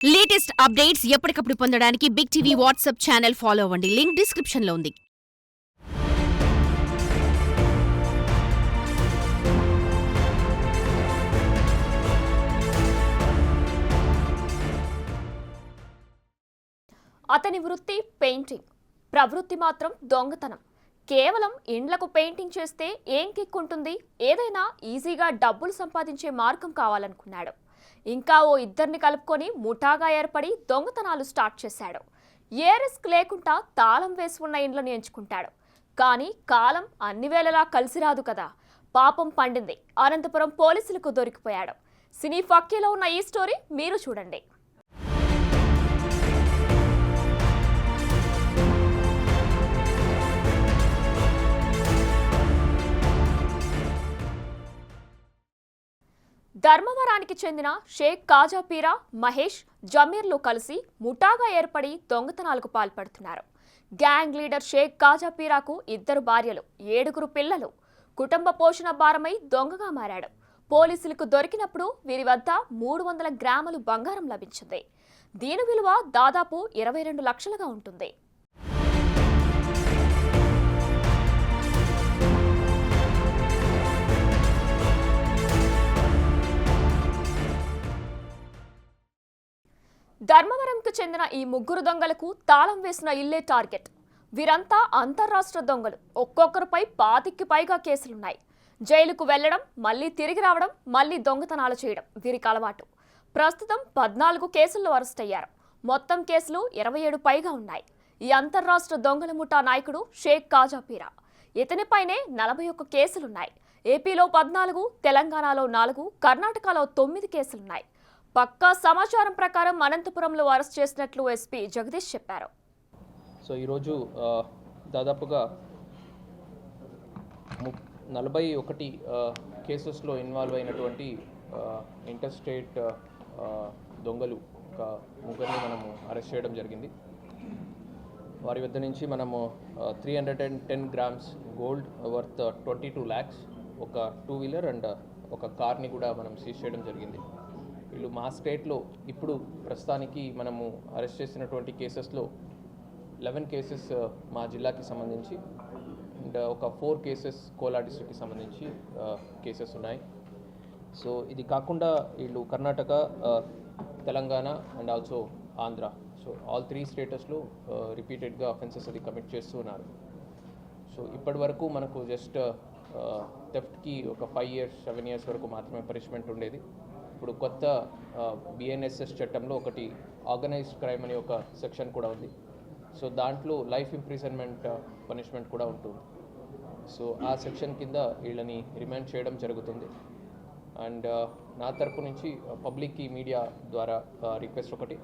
Latest updates ఎప్పటికప్పుడు పొందడానికి big TV WhatsApp channel follow అవ్వండి. లింక్ డిస్క్రిప్షన్ లో ఉంది. అతని వృత్తి పెయింటింగ్, ప్రవృత్తి మాత్రం దొంగతనం. కేవలం ఇండ్లకు పెయింటింగ్ చేస్తే ఏం కిక్కుంటుంది? ఏదైనా ఈజీగా డబ్బులు సంపాదించే మార్గం కావాలనుకున్నాడు. ఇంకా ఓ ఇద్దరిని కలుపుకొని ముఠాగా ఏర్పడి దొంగతనాలు స్టార్ట్ చేశాడు. ఏ రిస్క్ లేకుండా తాళం వేసి ఉన్న ఇండ్లను ఎంచుకుంటాడు. కానీ కాలం అన్ని వేళలా కలిసి రాదు కదా. పాపం పండింది. అనంతపురం పోలీసులకు దొరికిపోయాడు. సినీ ఫక్కీలో ఉన్న ఈ స్టోరీ మీరు చూడండి. ధర్మవరానికి చెందిన షేక్ కాజాపీరా, మహేష్, జమీర్లు కలిసి ముఠాగా ఏర్పడి దొంగతనాలకు పాల్పడుతున్నారు. గ్యాంగ్ లీడర్ షేక్ కాజాపీరాకు 2 భార్యలు, 7 పిల్లలు. కుటుంబ పోషణ భారమై దొంగగా మారాడు. పోలీసులకు దొరికినప్పుడు వీరి వద్ద 300 గ్రాములు బంగారం లభించింది. దీని విలువ దాదాపు 22 లక్షలుగా ఉంటుంది. ధర్మవరంకు చెందిన ఈ 3 దొంగలకు తాళం వేసిన ఇల్లే టార్గెట్. వీరంతా అంతర్రాష్ట్ర దొంగలు. ఒక్కొక్కరిపై 25కి పైగా కేసులున్నాయి. జైలుకు వెళ్లడం, మళ్లీ తిరిగి రావడం, మళ్లీ దొంగతనాలు చేయడం వీరికి అలవాటు. ప్రస్తుతం 14 కేసుల్లో అరెస్ట్ అయ్యారు. మొత్తం కేసులు 27 పైగా ఉన్నాయి. ఈ అంతర్రాష్ట్ర దొంగల ముఠా నాయకుడు షేక్ కాజాపీరా. ఇతనిపైనే 41 కేసులున్నాయి. ఏపీలో 14, తెలంగాణలో 4, కర్ణాటకలో 9 కేసులున్నాయి. పక్కా సమాచారం ప్రకారం అనంతపురంలో అరెస్ట్ చేసినట్లు ఎస్పీ జగదీష్ చెప్పారు. సో ఈరోజు దాదాపుగా 41 కేసెస్లో ఇన్వాల్వ్ అయినటువంటి ఇంటర్ స్టేట్ దొంగలు ఒక 3 మనము అరెస్ట్ చేయడం జరిగింది. వారి వద్ద నుంచి మనము 310 గ్రామ్స్ గోల్డ్ వర్త్ 22 lakhs, ఒక 2 వీలర్ అండ్ ఒక కార్ని కూడా మనం సీజ్ చేయడం జరిగింది. వీళ్ళు మా స్టేట్లో ఇప్పుడు ప్రస్తుతానికి మనము అరెస్ట్ చేసినటువంటి కేసెస్లో 11 కేసెస్ మా జిల్లాకి సంబంధించి అండ్ ఒక 4 కేసెస్ కోలా డిస్ట్రిక్ట్కి సంబంధించి కేసెస్ ఉన్నాయి. సో ఇది కాకుండా వీళ్ళు Karnataka, Telangana and also Andhra, so all 3 స్టేటస్లో రిపీటెడ్గా అఫెన్సెస్ అది కమిట్ చేస్తూ ఉన్నారు. సో ఇప్పటి వరకు మనకు జస్ట్ థెఫ్ట్కి ఒక 5 years 7 years వరకు మాత్రమే పనిష్మెంట్ ఉండేది. ఇప్పుడు కొత్త BNSS చట్టంలో ఒకటి ఆర్గనైజ్డ్ క్రైమ్ అనే ఒక సెక్షన్ కూడా ఉంది. సో దాంట్లో లైఫ్ ఇంప్రిజన్మెంట్ పనిష్మెంట్ కూడా ఉంటుంది. సో ఆ సెక్షన్ కింద వీళ్ళని రిమాండ్ చేయడం జరుగుతుంది. అండ్ నా తరపు నుంచి పబ్లిక్కి మీడియా ద్వారా రిక్వెస్ట్ ఒకటి,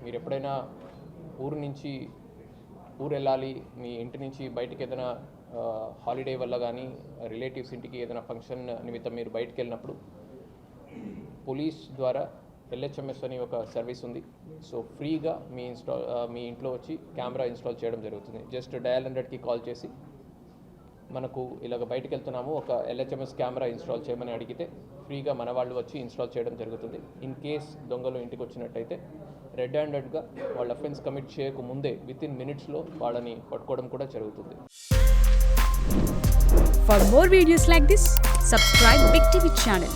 మీరు ఎప్పుడైనా ఊరు వెళ్ళాలి, మీ ఇంటి నుంచి బయటికి ఏదైనా హాలిడే వల్ల కానీ రిలేటివ్స్ ఇంటికి ఏదైనా ఫంక్షన్ నిమిత్తం మీరు బయటికి వెళ్ళినప్పుడు పోలీస్ ద్వారా LHMS అని ఒక సర్వీస్ ఉంది. సో ఫ్రీగా మీ ఇంట్లో వచ్చి కెమెరా ఇన్స్టాల్ చేయడం జరుగుతుంది. జస్ట్ డయల్ 100కి కాల్ చేసి మనకు ఇలాగ బయటకు వెళ్తున్నాము, ఒక LHMS కెమెరా ఇన్స్టాల్ చేయమని అడిగితే ఫ్రీగా మన వాళ్ళు వచ్చి ఇన్స్టాల్ చేయడం జరుగుతుంది. ఇన్ కేస్ దొంగలు ఇంటికి వచ్చినట్టయితే రెడ్ హ్యాండెడ్గా వాళ్ళ అఫెన్స్ కమిట్ చేయక ముందే within minutesలో వాళ్ళని పట్టుకోవడం కూడా జరుగుతుంది. For more videos like this, subscribe Big TV channel.